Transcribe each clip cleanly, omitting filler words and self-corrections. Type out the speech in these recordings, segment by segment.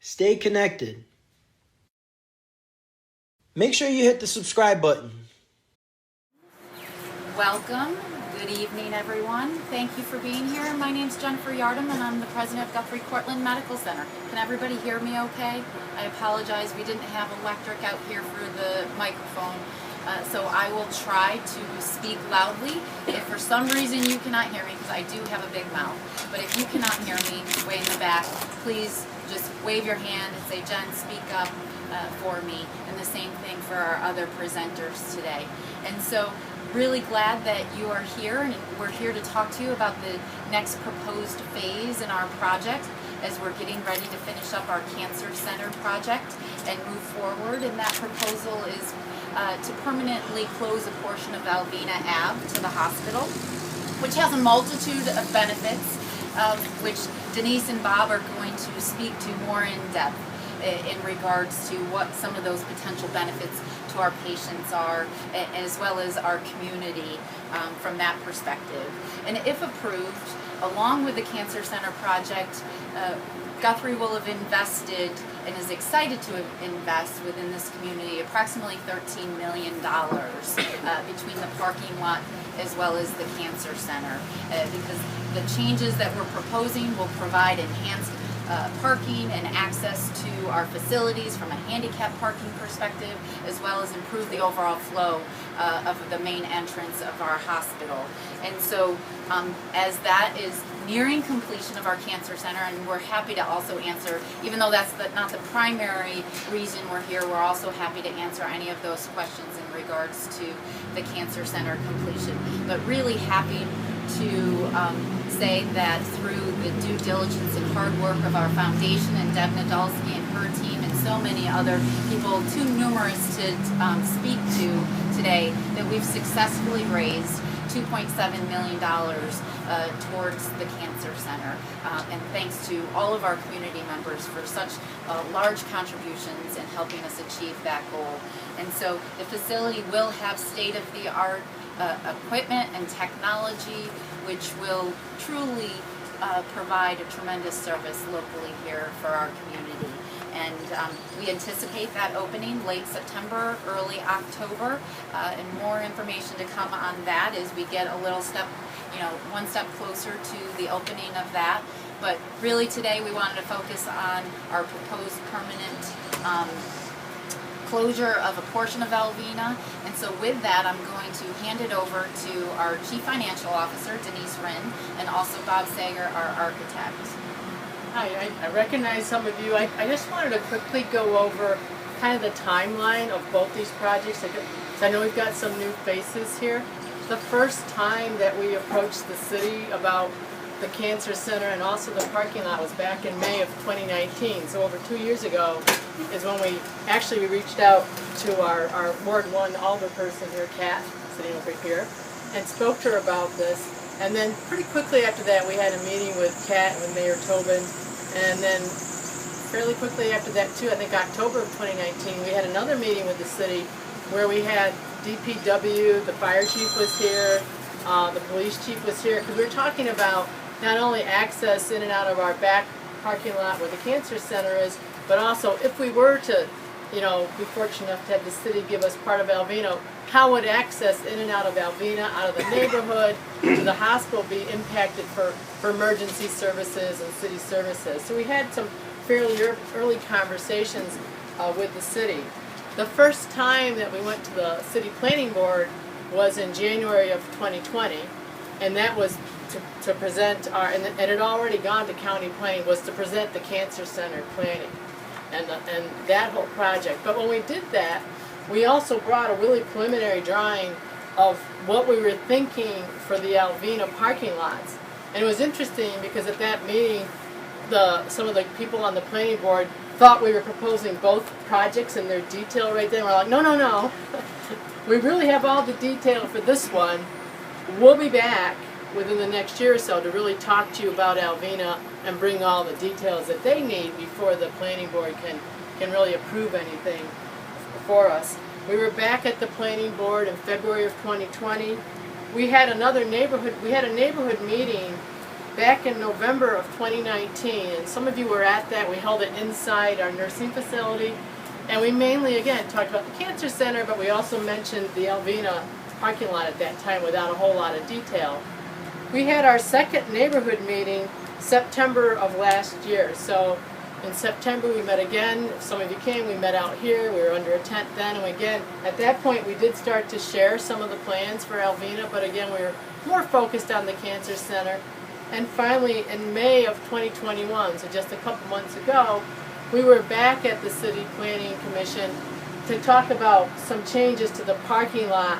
Stay connected. Make sure you hit the subscribe button. Welcome. Good evening, everyone. Thank you for being here. My name's Jennifer Yardom, and I'm the president of Guthrie Cortland Medical Center. Can everybody hear me okay? I apologize. We didn't have electric out here for the microphone, so I will try to speak loudly. If for some reason you cannot hear me, because I do have a big mouth, but if you cannot hear me way in the back, please just wave your hand and say, Jen, speak up for me. And the same thing for our other presenters today. And so, really glad that you are here, and we're here to talk to you about the next proposed phase in our project as we're getting ready to finish up our Cancer Center project and move forward. And that proposal is to permanently close a portion of Alvena Ave to the hospital, which has a multitude of benefits, which Denise and Bob are going to speak to more in depth in regards to what some of those potential benefits to our patients are, as well as our community from that perspective. And if approved, along with the Cancer Center project, Guthrie will have invested and is excited to invest within this community approximately $13 million between the parking lot as well as the Cancer Center, because the changes that we're proposing will provide enhanced parking and access to our facilities from a handicap parking perspective, as well as improve the overall flow of the main entrance of our hospital. And so as that is nearing completion of our Cancer Center, and we're happy to also answer, even though that's not the primary reason we're here, we're also happy to answer any of those questions in regards to the Cancer Center completion. But really happy to say that through the due diligence and hard work of our foundation and Deb Nadolski and her team and so many other people, too numerous to speak to today, that we've successfully raised $2.7 million towards the Cancer Center. And thanks to all of our community members for such large contributions in helping us achieve that goal. And so the facility will have state-of-the-art equipment and technology, which will truly provide a tremendous service locally here for our community. And we anticipate that opening late September, early October, and more information to come on that as we get a little step, one step closer to the opening of that. But really today we wanted to focus on our proposed permanent closure of a portion of Alvena. And so with that, I'm going to hand it over to our Chief Financial Officer, Denise Wren, and also Bob Sager, our architect. Hi, I recognize some of you. I just wanted to quickly go over kind of the timeline of both these projects. I know we've got some new faces here. The first time that we approached the city about the Cancer Center and also the parking lot was back in May of 2019. So over 2 years ago is when we reached out to our Ward 1 alderperson here, Kat, sitting over here, and spoke to her about this. And then pretty quickly after that, we had a meeting with Kat and with Mayor Tobin. And then fairly quickly after that, too, I think October of 2019, we had another meeting with the city where we had DPW, the fire chief was here, the police chief was here, because we were talking about not only access in and out of our back parking lot where the Cancer Center is, but also if we were to, be fortunate enough to have the city give us part of Alvena, how would access in and out of Alvena, out of the neighborhood, to the hospital be impacted for emergency services and city services? So we had some fairly early conversations with the city. The first time that we went to the city planning board was in January of 2020, and that was to present and it had already gone to county planning, was to present the Cancer Center planning and that whole project. But when we did that, we also brought a really preliminary drawing of what we were thinking for the Alvena parking lots. And it was interesting because at that meeting, some of the people on the planning board thought we were proposing both projects in their detail right there. We're like, no. We really have all the detail for this one. We'll be back within the next year or so to really talk to you about Alvena and bring all the details that they need before the planning board can really approve anything for us. We were back at the planning board in February of 2020. We had a neighborhood meeting back in November of 2019, and some of you were at that. We held it inside our nursing facility, and we mainly, again, talked about the cancer center, but we also mentioned the Alvina parking lot at that time without a whole lot of detail. We had our second neighborhood meeting September of last year. So in September we met again. If some of you came, we met out here. We were under a tent then, and again, at that point we did start to share some of the plans for Alvina, but again we were more focused on the cancer center. And finally in May of 2021, so just a couple months ago, we were back at the City Planning Commission to talk about some changes to the parking lot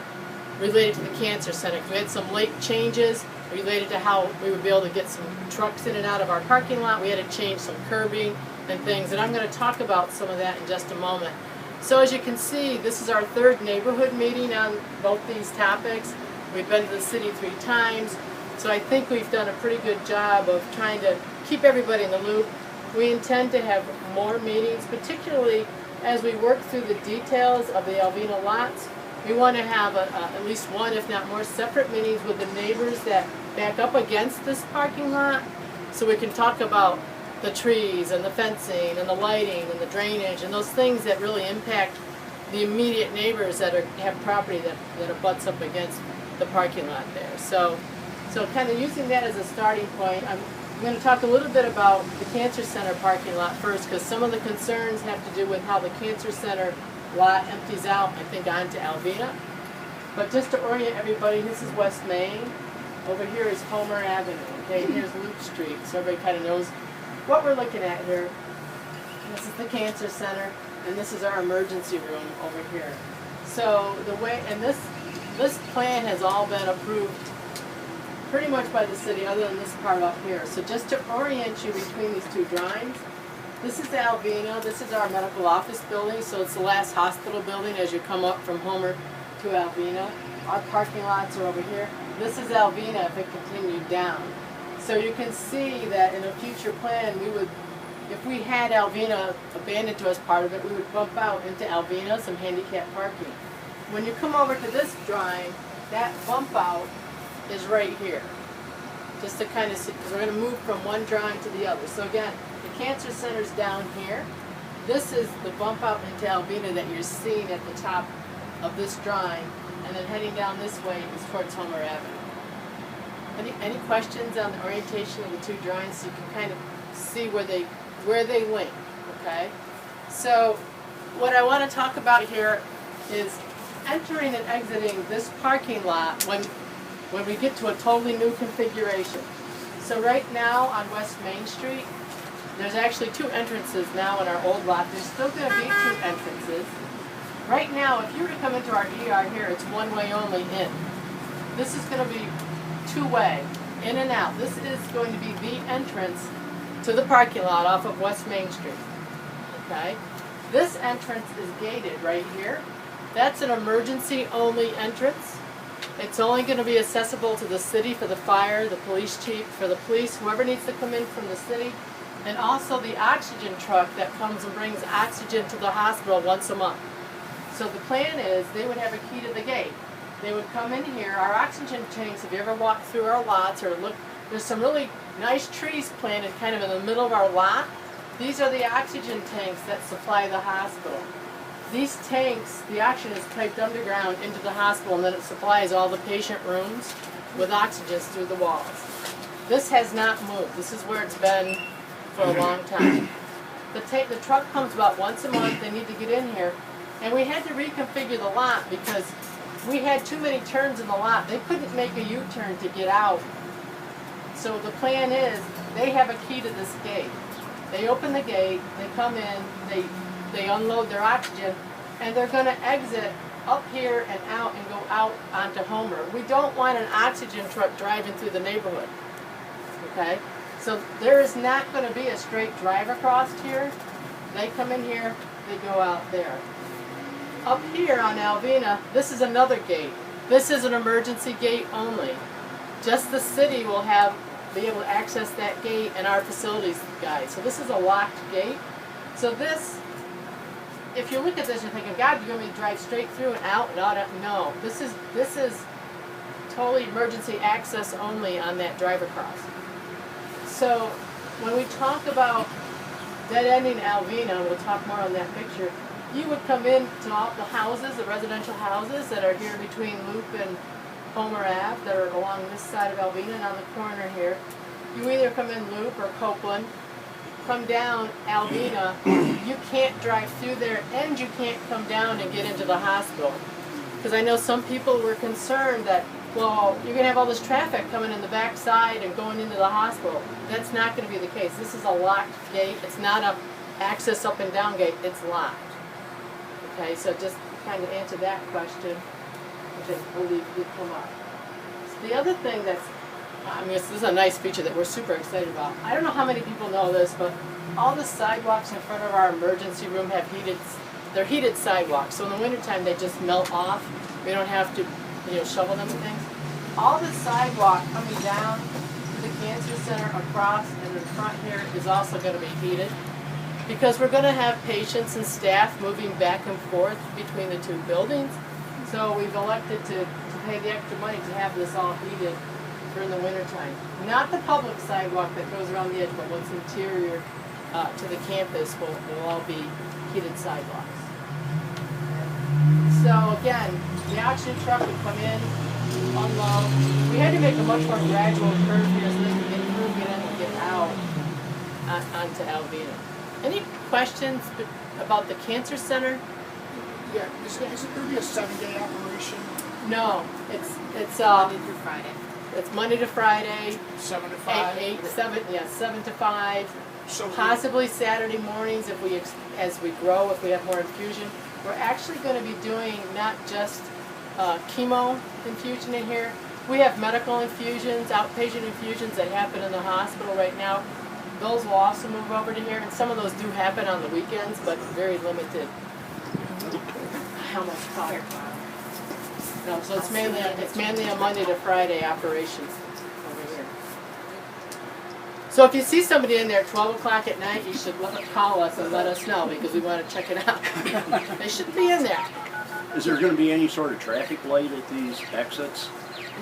related to the cancer center. We had some late changes related to how we would be able to get some trucks in and out of our parking lot. We had to change some curbing and things, and I'm going to talk about some of that in just a moment. So as you can see, this is our third neighborhood meeting on both these topics. We've been to the city 3 times, so I think we've done a pretty good job of trying to keep everybody in the loop. We intend to have more meetings, particularly as we work through the details of the Alvina lots. We want to have at least one, if not more, separate meetings with the neighbors that back up against this parking lot, so we can talk about the trees and the fencing and the lighting and the drainage and those things that really impact the immediate neighbors that have property that abuts up against the parking lot there. So kind of using that as a starting point, I'm going to talk a little bit about the Cancer Center parking lot first, because some of the concerns have to do with how the Cancer Center lot empties out, I think, onto Alvina. But just to orient everybody, this is West Main. Over here is Homer Avenue. Okay, here's Loop Street, so everybody kind of knows what we're looking at here. This is the Cancer Center, and this is our emergency room over here. So the way, and this plan has all been approved pretty much by the city, other than this part up here. So just to orient you between these two drawings, this is Alvina, this is our medical office building, so it's the last hospital building as you come up from Homer to Alvina. Our parking lots are over here. This is Alvina if it continued down. So you can see that in a future plan, we would, if we had Alvina abandoned to us part of it, we would bump out into Alvina, some handicap parking. When you come over to this drawing, that bump out is right here. Just to kind of see, because we're going to move from one drawing to the other. So again, the Cancer Center's down here. This is the bump out into Alvina that you're seeing at the top of this drawing, and then heading down this way is towards Homer Avenue. Any questions on the orientation of the two drawings, so you can kind of see where they link, okay? So what I want to talk about here is entering and exiting this parking lot when we get to a totally new configuration. So right now on West Main Street, there's actually 2 entrances now in our old lot. There's still going to be 2 entrances. Right now, if you were to come into our ER here, it's one way only in. This is going to be 2-way, in and out. This is going to be the entrance to the parking lot off of West Main Street. Okay? This entrance is gated right here. That's an emergency only entrance. It's only going to be accessible to the city for the fire, the police chief, for the police, whoever needs to come in from the city, and also the oxygen truck that comes and brings oxygen to the hospital once a month. So the plan is they would have a key to the gate. They would come in here. Our oxygen tanks, if you ever walk through our lots or look, there's some really nice trees planted kind of in the middle of our lot. These are the oxygen tanks that supply the hospital. These tanks, the oxygen is piped underground into the hospital, and then it supplies all the patient rooms with oxygen through the walls. This has not moved. This is where it's been for a long time. The truck comes about once a month. They need to get in here. And we had to reconfigure the lot because we had too many turns in the lot. They couldn't make a U-turn to get out. So the plan is they have a key to this gate. They open the gate, they come in, they unload their oxygen, and they're going to exit up here and out and go out onto Homer. We don't want an oxygen truck driving through the neighborhood. Okay? So there is not going to be a straight drive across here. They come in here, they go out there. Up here on Alvina, this is another gate. This is an emergency gate only. Just the city will be able to access that gate and our facilities guys. So this is a locked gate. So this, if you look at this, you're thinking, God, you're going to drive straight through and out and out. No, this is totally emergency access only on that drive across. So when we talk about dead-ending Alvena, we'll talk more on that picture, you would come in to all the houses, the residential houses that are here between Loop and Homer Ave, that are along this side of Alvena and on the corner here. You either come in Loop or Copeland, come down Alvena, you can't drive through there and you can't come down and get into the hospital. Because I know some people were concerned that, well, you're going to have all this traffic coming in the back side and going into the hospital. That's not going to be the case. This is a locked gate. It's not a access up and down gate. It's locked. Okay, so just kind of answer that question, which I believe did come up. So the other thing that's, I mean, this is a nice feature that we're super excited about. I don't know how many people know this, but all the sidewalks in front of our emergency room have they're heated sidewalks. So in the wintertime, they just melt off. We don't have to, shovel them and things. All the sidewalk coming down to the cancer center across and in front here is also going to be heated, because we're going to have patients and staff moving back and forth between the two buildings. So we've elected to pay the extra money to have this all heated during the wintertime. Not the public sidewalk that goes around the edge, but what's interior to the campus will all be heated sidewalks. So again, the oxygen truck would come in, unload. We had to make a much more gradual curve here so they can get through, get in, and get out onto Alvena. Any questions about the cancer center? Yeah, is it going to be a 7-day operation? No, it's Monday through Friday. It's Monday to Friday, 7 to 5? 7 to 5. So Possibly Saturday mornings as we grow, if we have more infusion. We're actually going to be doing not just chemo infusion in here. We have medical infusions, outpatient infusions that happen in the hospital right now. Those will also move over to here, and some of those do happen on the weekends, but very limited. How much power? No, so it's mainly a Monday to Friday operation over here. So if you see somebody in there at 12 o'clock at night, you should call us and let us know, because we want to check it out. They shouldn't be in there. Is there going to be any sort of traffic light at these exits?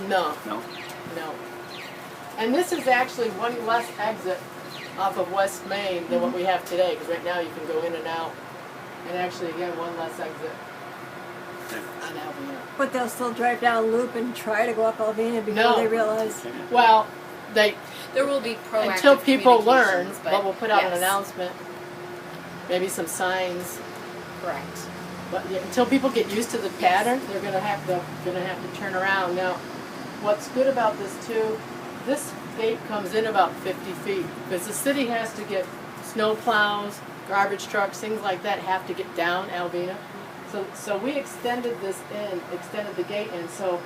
No. No? No. And this is actually one less exit off of West Main than what we have today, because right now you can go in and out. And actually, again, one less exit on Alvena. But they'll still drive down Loop and try to go up Alvena before No. they realize. Well, There will be proactive until people learn, communications, but we'll put out an yes. announcement, maybe some signs. Correct. But yeah, until people get used to the pattern, they're gonna have to turn around. Now, what's good about this too, this gate comes in about 50 feet, because the city has to get snow plows, garbage trucks, things like that have to get down Alvena. So we extended the gate in. So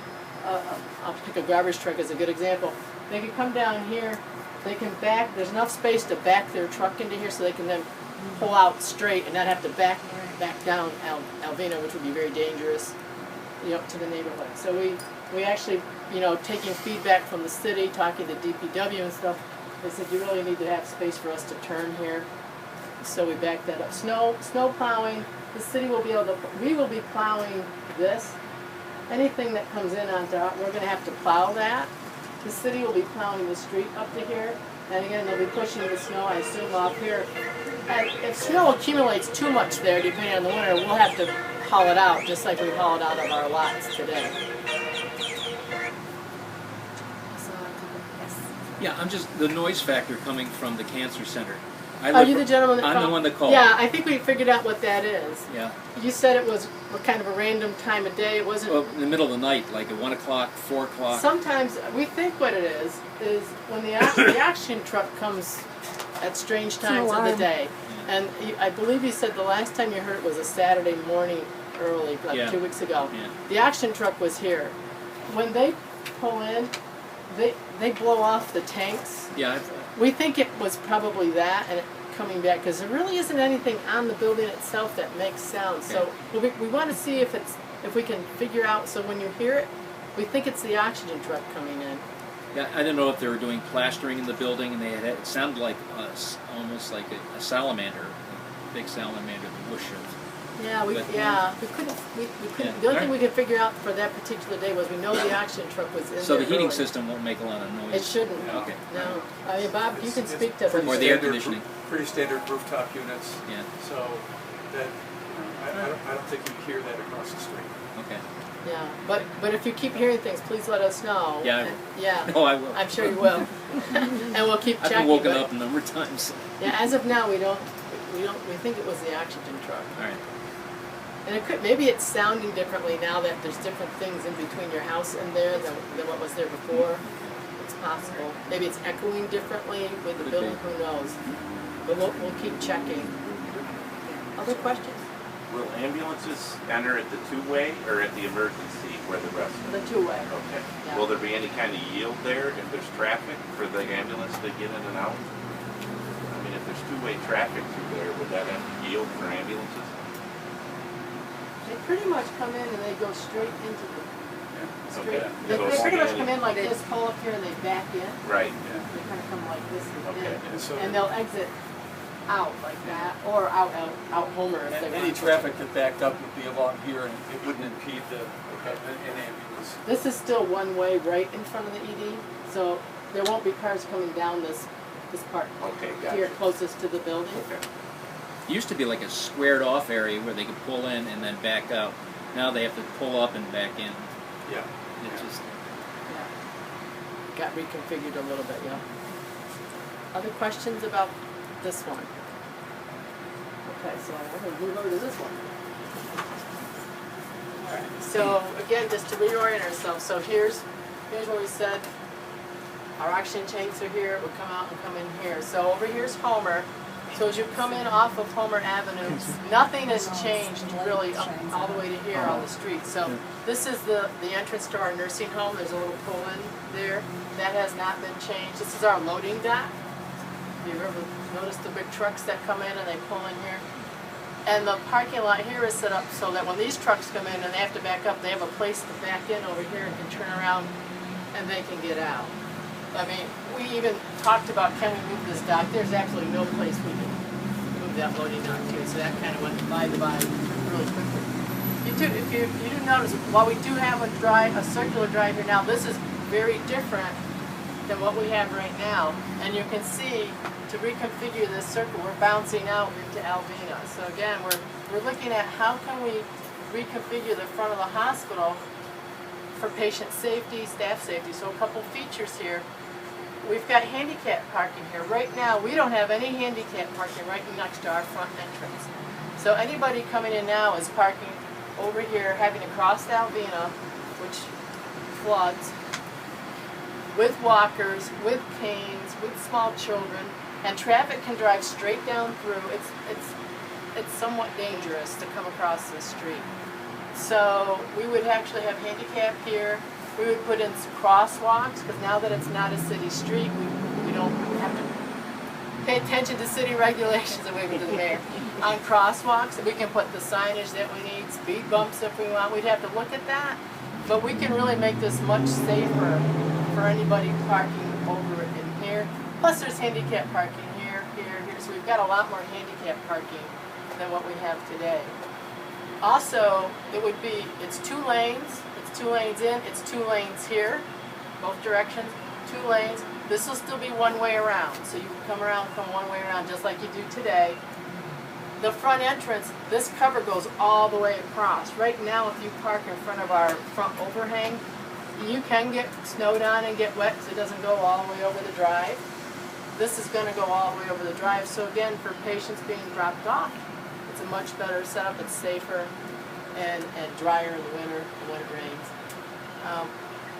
I'll pick a garbage truck as a good example. They can come down here, they can back, there's enough space to back their truck into here so they can then pull out straight and not have to back down Alvena, which would be very dangerous, to the neighborhood. So we actually, taking feedback from the city, talking to DPW and stuff, they said you really need to have space for us to turn here. So we backed that up. Snow plowing, the city will be able to, we will be plowing this. Anything that comes in onto, we're going to have to plow that. The city will be plowing the street up to here, and again, they'll be pushing the snow, I assume, off here. And if snow accumulates too much there, depending on the winter, we'll have to haul it out, just like we haul it out of our lots today. Yeah, I'm just the noise factor coming from the cancer center. Are you the gentleman that I'm called? the one that called. Yeah, I think we figured out what that is. Yeah. You said it was kind of a random time of day. It wasn't. Well, in the middle of the night, like at 1 o'clock, 4 o'clock. Sometimes we think what it is when the oxygen truck comes at strange times of the day. And I believe you said the last time you heard it was a Saturday morning early, like 2 weeks ago. Yeah. The oxygen truck was here. When they pull in, they blow off the tanks. Yeah. We think it was probably that and it coming back, because there really isn't anything on the building itself that makes sound. So we want to see if we can figure out, so when you hear it, we think it's the oxygen truck coming in. Yeah, I didn't know if they were doing plastering in the building, and it sounded like almost like a salamander, a big salamander, the whoosh of. Yeah, we But- couldn't. Yeah. The only thing we could figure out for that particular day was we know the oxygen truck was in So there the heating early. system won't make a lot of noise. It shouldn't. Okay. No. I mean, Bob, you can It's speak to pretty Or the air standard conditioning. Pretty standard rooftop units. Yeah. So that, I don't think you hear that across the street. Okay. Yeah, but if you keep hearing things, please let us know. Yeah, I And- will. yeah. Oh, I will. I'm sure you will. And we'll keep I've checking. been woken but- up a number of times. Yeah, as of now, we think it was the oxygen truck. All right. And maybe it's sounding differently now that there's different things in between your house and there than what was there before. It's possible. Maybe it's echoing differently with the Could building, be. who knows? But we'll keep checking. Other questions? Will ambulances enter at the two-way or at the emergency where the rest The are? two-way. Okay. Yeah. Will there be any kind of yield there if there's traffic for the ambulance to get in and out? I mean, if there's two-way traffic through there, would that have yield for ambulances? They pretty much come in and they go straight into the street. Okay. They So pretty much it's come in like this, pull up here, and they back in. Right. They kind of come like this and Okay. in. So And they'll exit out like that, or out Homer if they want. Any traffic that backed up would be along here and it wouldn't impede an ambulance. This is still one way right in front of the ED, so there won't be cars coming down this part Okay, here gotcha. closest to the building. Okay. It used to be like a squared off area where they could pull in and then back out. Now they have to pull up and back in. Yeah. It's just Yeah. Got reconfigured a little bit, yeah. Other questions about this one? Okay, so I'm going to move over to this one. All right. So again, just to reorient ourselves. So here's what we said. Our oxygen tanks are here. It would come out and come in here. So over here's Homer. So as you come in off of Homer Avenue, nothing has changed really up all the way to here on the street. So this is the entrance to our nursing home. There's a little pull-in there. That has not been changed. This is our loading dock. Have you ever noticed the big trucks that come in and they pull in here? And the parking lot here is set up so that when these trucks come in and they have to back up, they have a place to back in over here and can turn around and they can get out. I mean, we even talked about, can we move this dock? There's actually no place we can move that loading dock to, so that kind of went by really quickly. If you do notice, while we do have a circular drive here now, this is very different than what we have right now. And you can see, to reconfigure this circle, we're bouncing out into Alvena. So again, we're looking at how can we reconfigure the front of the hospital for patient safety, staff safety. So a couple features here. We've got handicap parking here. Right now, we don't have any handicap parking right next to our front entrance. So anybody coming in now is parking over here, having to cross the Alvena, which floods, with walkers, with canes, with small children, and traffic can drive straight down through. It's somewhat dangerous to come across this street. So we would actually have handicap here. We would put in some crosswalks, because now that it's not a city street, we don't have to pay attention to city regulations away from the mayor. On crosswalks, we can put the signage that we need, speed bumps if we want. We'd have to look at that. But we can really make this much safer for anybody parking over in here. Plus there's handicap parking here, here, here. So we've got a lot more handicap parking than what we have today. Also, it's 2 lanes. It's 2 lanes in, it's 2 lanes here, both directions, 2 lanes. This will still be one way around. So you can come around, come one way around just like you do today. The front entrance, this cover goes all the way across. Right now, if you park in front of our front overhang, you can get snowed on and get wet because it doesn't go all the way over the drive. This is going to go all the way over the drive. So again, for patients being dropped off, it's a much better setup. It's safer and drier in the winter when it rains.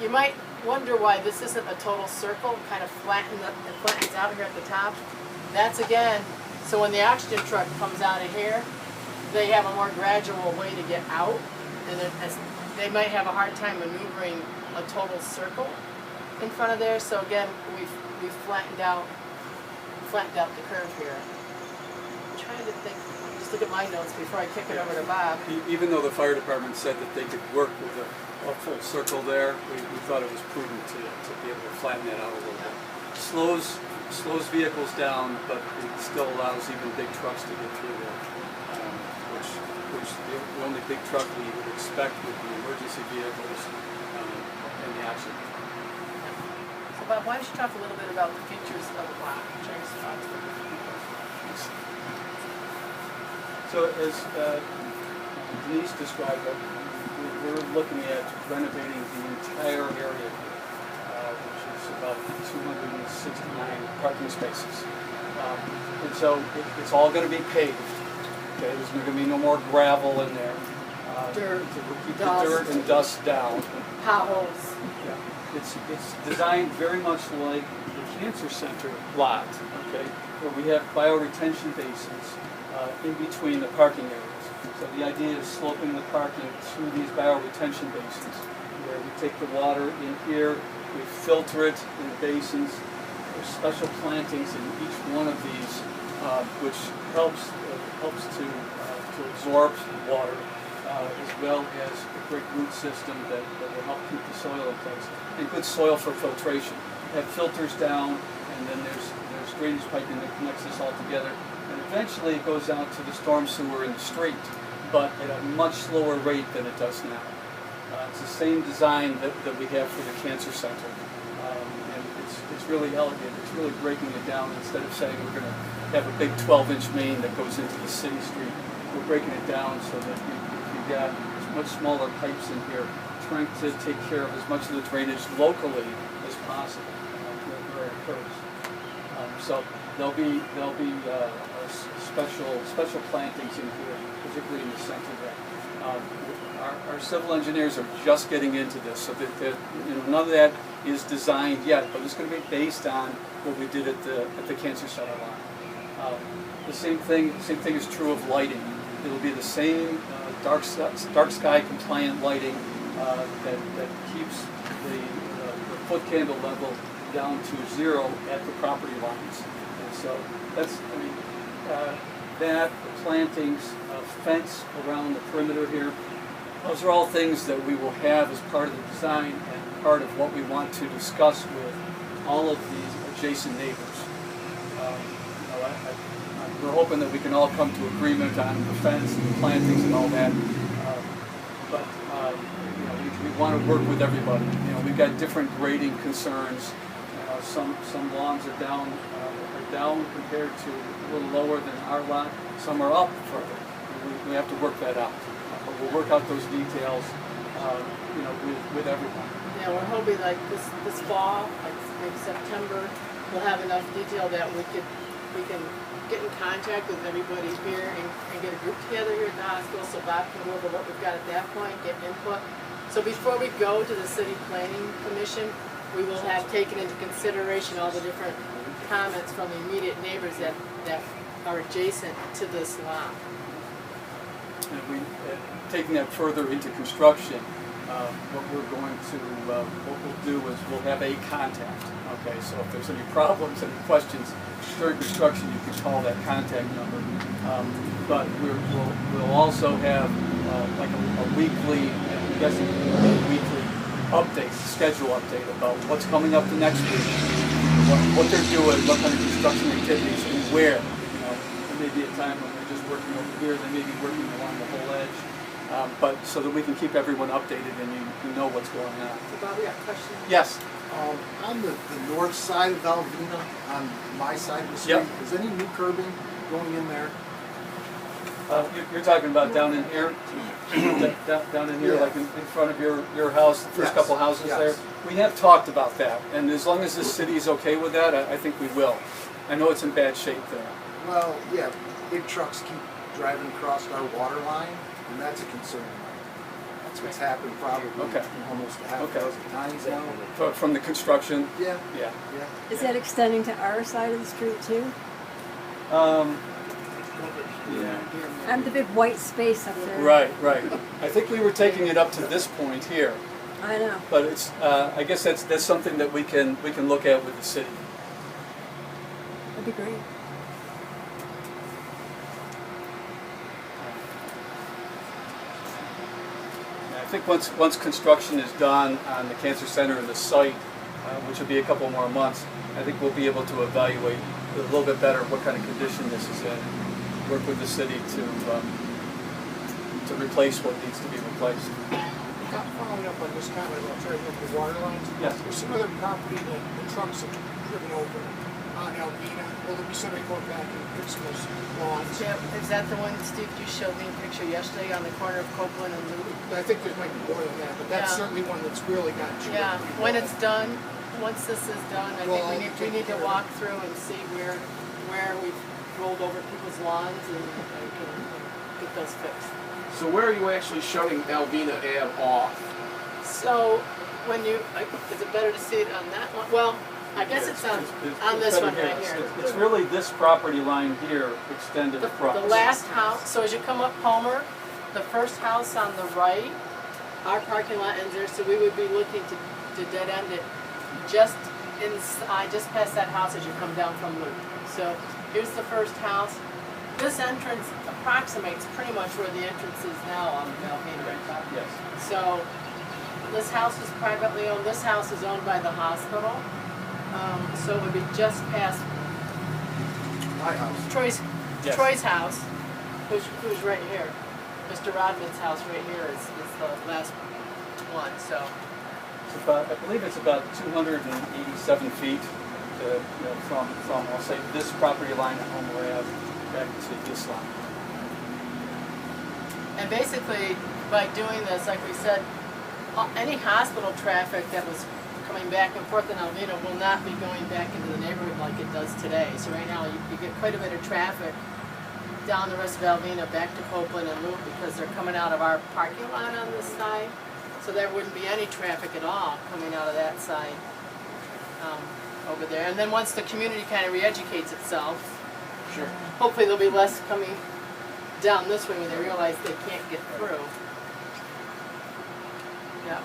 You might wonder why this isn't a total circle, kind of flattens out here at the top. That's again, so when the oxygen truck comes out of here, they have a more gradual way to get out, and they might have a hard time maneuvering a total circle in front of there. So again, we've flattened out the curve here. I'm trying to think. Just look at my notes before I kick it over to Bob. Even though the fire department said that they could work with a full circle there, we thought it was prudent to be able to flatten that out a little bit. Slows vehicles down, but it still allows even big trucks to get through there, which which the only big truck we would expect would be emergency vehicles and the accident. So Bob, why don't you talk a little bit about the features of the lot? So as Denise described it, we're looking at renovating the entire area here, which is about 269 parking spaces. And so it's all going to be paved. Okay, there's going to be no more gravel in there. Dirt, we'll keep dust. the dirt and dust down. Potholes. Yeah. It's designed very much like the cancer center lot, okay, where we have bioretention basins in between the parking areas. So the idea is sloping the parking through these bioretention basins, where we take the water in here, we filter it in the basins. There's special plantings in each one of these, which helps to absorb water, as well as a great root system that will help keep the soil in place, and good soil for filtration. We have filters down, and then there's drainage piping that connects this all together, and eventually it goes out to the storm sewer in the street, but at a much slower rate than it does now. It's the same design that we have for the cancer center, and it's really elegant. It's really breaking it down. Instead of saying we're going to have a big 12-inch main that goes into the city street, we're breaking it down so that you've got much smaller pipes in here, trying to take care of as much of the drainage locally as possible where it occurs. So there'll be special plantings in here, particularly in the center there. Our civil engineers are just getting into this, so that none of that is designed yet, but it's going to be based on what we did at the cancer center lot. The same thing is true of lighting. It'll be the same dark sky compliant lighting that keeps the foot candle level down to 0 at the property lines. And so that's, that, the plantings, fence around the perimeter here, those are all things that we will have as part of the design and part of what we want to discuss with all of these adjacent neighbors. We're hoping that we can all come to agreement on the fence and the plantings and all that, but we want to work with everybody. We've got different grading concerns. Some lawns are down compared to a little lower than our lot. Some are up further. We have to work that out. But we'll work out those details, with everyone. Yeah, we're hoping like this fall, like maybe September, we'll have enough detail that we can get in contact with everybody here and get a group together here at the hospital so Bob can go over what we've got at that point, get input. So before we go to the City Planning Commission, we will have taken into consideration all the different comments from the immediate neighbors that are adjacent to this lot. And taking that further into construction, what we'll do is we'll have a contact. Okay, so if there's any problems, any questions during construction, you can call that contact number. But we'll also have like a weekly, I'm guessing a weekly update, schedule update about what's coming up the next week, what they're doing, what kind of construction activities, and where. There may be a time when they're just working over here, they may be working along the whole edge, but so that we can keep everyone updated and you know what's going on. So Bob, we got a question. Yes. On the north side of Valvina, on my side of the street, Yep. is any new curbing going in there? You're talking about down in here, down in here, Yeah. like in front of your house, the first Yes. couple houses Yes. there. We have talked about that, and as long as the city is okay with that, I think we will. I know it's in bad shape there. Well, yeah, big trucks keep driving across our water line, and that's a concern of mine. That's what's happened probably almost a half dozen times now. From the construction, Yeah, yeah. yeah. Is that extending to our side of the street too? Yeah. I'm the big white space up there. Right. I think we were taking it up to this point here, I know. but it's. I guess that's something that we can look at with the city. That'd be great. I think once construction is done on the cancer center and the site, which will be a couple more months, I think we'll be able to evaluate a little bit better what kind of condition this is in. Work with the city to to replace what needs to be replaced. Following up on this comment about trying to look at the water lines. Yes. There's some other property that the trucks have driven over on Alvina. Will there be somebody going back and fixing those lawns? Yeah, is that the one, Steve, you showed me a picture yesterday on the corner of Cortland and Loop? I think there might be more than that, but that's Yeah. certainly one that's really got you. Yeah, when it's done, once this is done, I Well, think we need to walk through and see where we've rolled over people's lawns and get those fixed. So where are you actually shutting Alvina Ave off? So when you, is it better to see it on that one? Well, I guess it's on this better one right It's, here. it's really this property line here extended across. The last house, so as you come up Palmer, the first house on the right, our parking lot ends there, so we would be looking to dead end it just inside, just past that house as you come down from Loop. So here's the first house. This entrance approximates pretty much where the entrance is now on Alvina, right, Bob? Yes. So this house is privately owned. This house is owned by the hospital. So it would be just past My house. Troy's Yes. Troy's house, who's right here. Mr. Rodman's house right here is the last one. So It's about, I believe it's about 287 feet from I'll say this property line at Homer Ave back to this line. and basically by doing this, like we said, any hospital traffic that was coming back and forth in Alvina will not be going back into the neighborhood like it does today. So right now you get quite a bit of traffic down the rest of Alvina back to Cortland and Loop because they're coming out of our parking lot on this side. So there wouldn't be any traffic at all coming out of that side over there. And then once the community kind of re-educates itself, Sure. hopefully there'll be less coming down this way when they realize they can't get through. Yeah.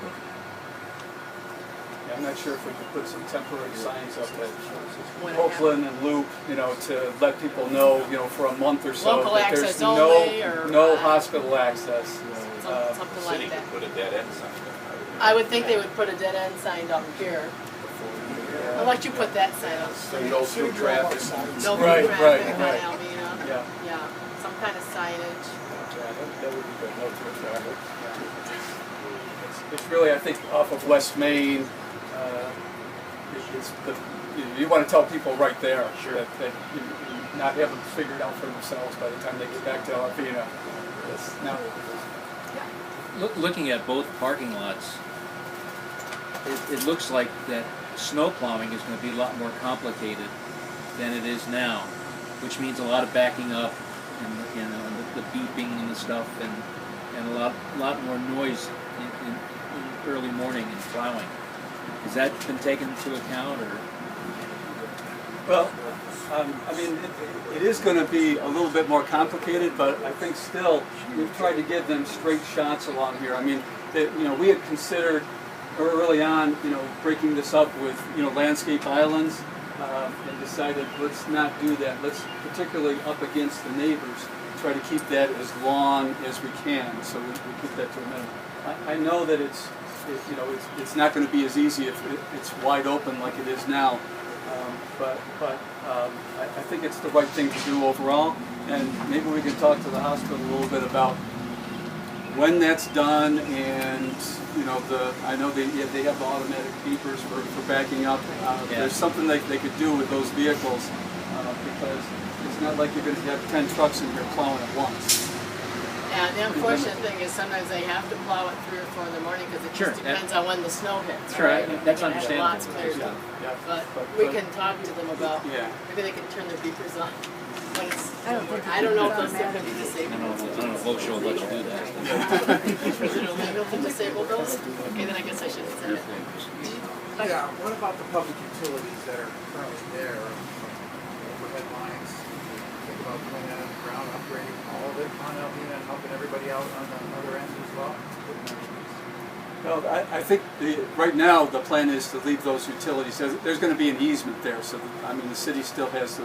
Yeah, I'm not sure if we could put some temporary signs up at When it Cortland and Loop, to let people know, for a month or so Local that there's access only, or, no hospital access. Something City like that. could put a dead end sign up. I would think they would put a dead end sign up here. I'll let you put that sign up. So no through traffic. No through Right, traffic on right. Alvina. Yeah. Yeah, some kind of signage. Yeah, that would be good. No through traffic. It's really, I think, off of West Main. You want to tell people right there that you not have them figured out for themselves by the time they get back to Alvina. Looking at both parking lots, it looks like that snow plowing is going to be a lot more complicated than it is now, which means a lot of backing up and the beeping and the stuff and a lot more noise in early morning and plowing. Has that been taken into account, or? Well, it is going to be a little bit more complicated, but I think still we've tried to give them straight shots along here. We had considered early on, breaking this up with, landscape islands, and decided let's not do that. Let's, particularly up against the neighbors, try to keep that as long as we can. So we keep that to a minimum. I know that it's not going to be as easy if it's wide open like it is now. But I think it's the right thing to do overall, and maybe we can talk to the hospital a little bit about when that's done, and I know they have the automatic beepers for backing up. There's something they could do with those vehicles because it's not like you're going to have 10 trucks in here plowing at once. And the unfortunate thing is sometimes they have to plow at 3 or 4 in the morning because it just depends on when the snow hits. Sure, right? that's And understandable. lots cleared up. But we can talk to them about, maybe they can turn their beepers on when it's, I don't know if those things can be I disabled. don't know if Volkswagen will let you do that. Is it illegal to disable those? Okay, then I guess I shouldn't say it. Yeah, what about the public utilities that are currently there? Overhead lines, think about putting that on the ground, upgrading all of it on Alvina and helping everybody out on the other end as well? No, I think right now the plan is to leave those utilities. There's going to be an easement there, so the city still has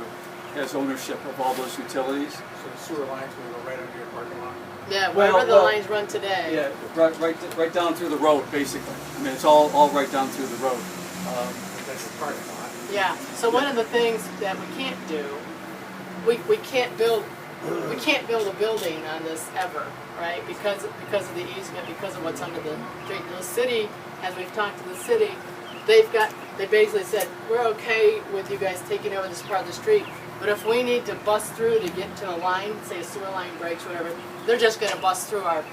ownership of all those utilities. So the sewer lines will go right under your parking lot? Yeah, wherever the lines run today. Yeah, right down through the road, basically. It's all right down through the road. That's your parking lot. Yeah, so one of the things that we can't do, we can't build we can't build a building on this ever, right? Because of the easement, because of what's under the street. The city, as we've talked to the city, they basically said, we're okay with you guys taking over this part of the street, but if we need to bust through to get to a line, say a sewer line breaks, whatever, they're just going to bust through our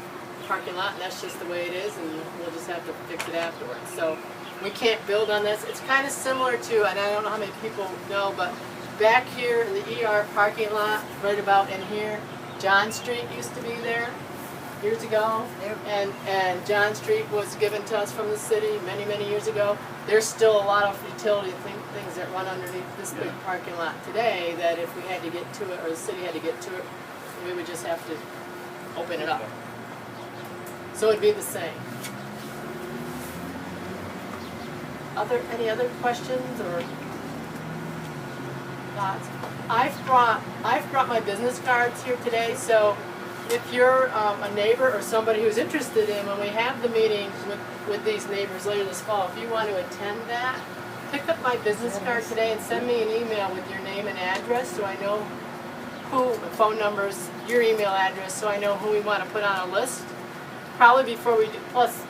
parking lot, and that's just the way it is, and we'll just have to fix it afterwards. So we can't build on this. It's kind of similar to, and I don't know how many people know, but back here in the ER parking lot, right about in here, John Street used to be there years ago, and John Street was given to us from the city many, many years ago. There's still a lot of utility things that run underneath this big parking lot today that if we had to get to it, or the city had to get to it, we would just have to open it up. So it'd be the same. Any other questions or thoughts? I've brought my business cards here today, so if you're a neighbor or somebody who's interested in, when we have the meeting with these neighbors later this fall, if you want to attend that, pick up my business card today and send me an email with your name and address so I know who, phone numbers, your email address, so I know who we want to put on a list. Probably before we do, plus,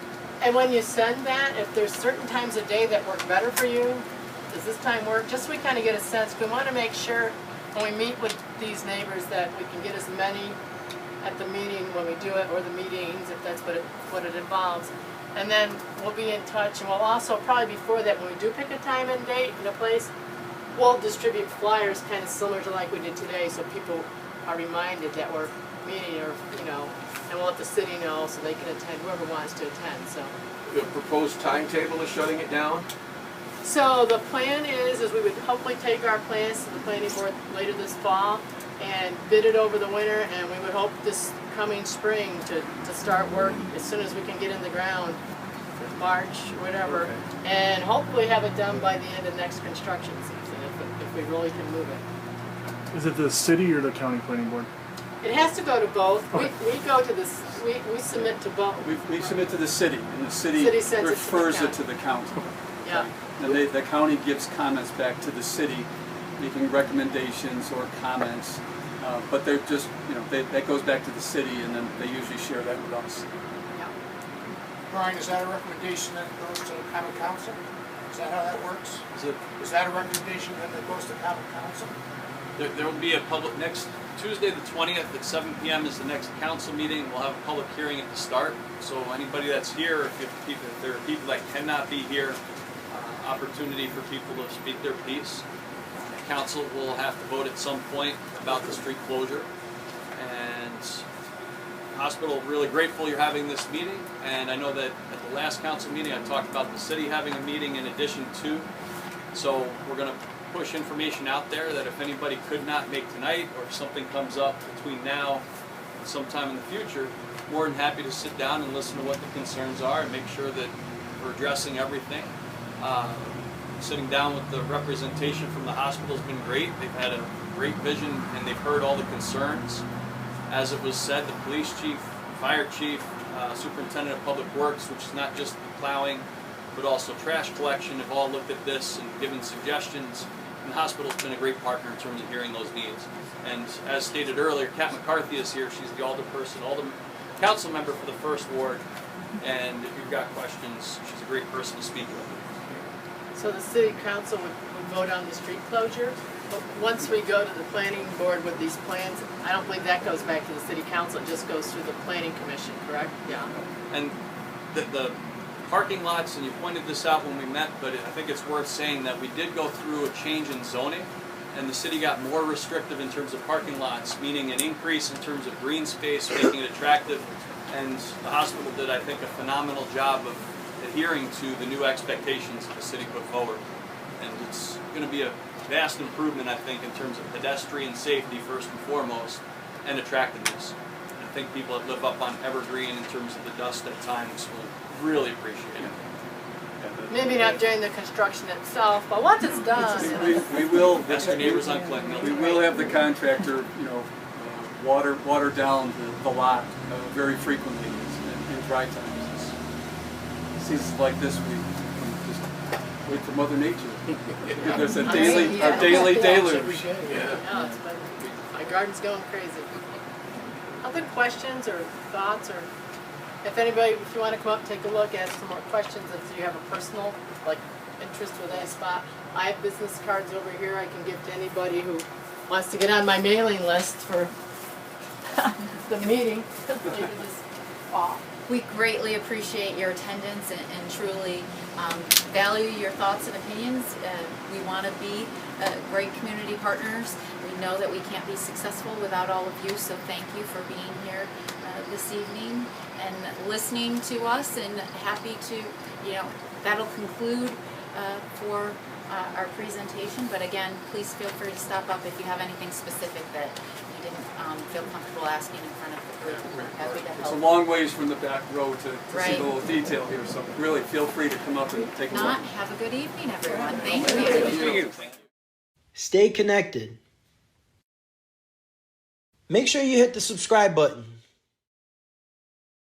and when you send that, if there's certain times of day that work better for you, does this time work? Just so we kind of get a sense. We want to make sure when we meet with these neighbors that we can get as many at the meeting when we do it, or the meetings, if that's what it involves. And then we'll be in touch, and we'll also, probably before that, when we do pick a time and date and a place, we'll distribute flyers kind of similar to like we did today, so people are reminded that we're meeting, or, you know, and we'll let the city know so they can attend, whoever wants to attend. So The proposed timetable is shutting it down? So the plan is we would hopefully take our plans to the planning board later this fall and bid it over the winter, and we would hope this coming spring to start work as soon as we can get in the ground, March, whatever, and hopefully have it done by the end of next construction season if we really can move it. Is it the city or the county planning board? It has to go to both. Okay. We go to this. We submit to both. We submit to the city, and the city sends refers it to the county. Yeah. And the county gives comments back to the city, making recommendations or comments. But they're just, you know, that goes back to the city, and then they usually share that with us. Yeah. Brian, is that a recommendation that goes to common council? Is that how that works? Is that a recommendation then that goes to common council? There will be a public, next Tuesday the 20th at 7 p.m. is the next council meeting. We'll have a public hearing at the start. So anybody that's here, if there are people that cannot be here, opportunity for people to speak their piece. Council will have to vote at some point about the street closure. And hospital, really grateful you're having this meeting. And I know that at the last council meeting I talked about the city having a meeting in addition to. So we're going to push information out there that if anybody could not make tonight, or if something comes up between now and sometime in the future, more than happy to sit down and listen to what the concerns are and make sure that we're addressing everything. Sitting down with the representation from the hospital has been great. They've had a great vision and they've heard all the concerns. As it was said, the police chief, fire chief, superintendent of public works, which is not just the plowing, but also trash collection, have all looked at this and given suggestions. And the hospital's been a great partner in terms of hearing those needs. And as stated earlier, Kat McCarthy is here. She's the alderperson, council member for the first ward. And if you've got questions, she's a great person to speak with. So the city council would vote on the street closure, but once we go to the planning board with these plans, I don't believe that goes back to the city council, it just goes through the planning commission, correct? Yeah. And the parking lots, and you pointed this out when we met, but I think it's worth saying that we did go through a change in zoning, and the city got more restrictive in terms of parking lots, meaning an increase in terms of green space, making it attractive, and the hospital did, I think, a phenomenal job of adhering to the new expectations that the city put forward. And it's going to be a vast improvement, I think, in terms of pedestrian safety first and foremost, and attractiveness. And I think people that live up on Evergreen in terms of the dust at times will really appreciate it. Maybe not during the construction itself, but once it's done. We will. That's your neighbors on Clinton. We will have the contractor, you know, water down the lot very frequently in dry times. Seasons like this, we just wait for Mother Nature. There's a daily deluge. Yeah, it's been, I garden's going crazy. Other questions or thoughts, or if anybody, if you want to come up, take a look, ask some more questions, if you have a personal interest with that spot. I have business cards over here I can give to anybody who wants to get on my mailing list for the meeting later this fall. We greatly appreciate your attendance and truly value your thoughts and opinions. We want to be great community partners. We know that we can't be successful without all of you, so thank you for being here this evening and listening to us, and happy to, that'll conclude for our presentation. But again, please feel free to stop up if you have anything specific that you didn't feel comfortable asking in front of the group. We're happy to help. It's a long ways from the back row to Right. see the little detail here, so really feel free to come up and take a look. Not, have a good evening, everyone. Thank you. Stay connected. Make sure you hit the subscribe button.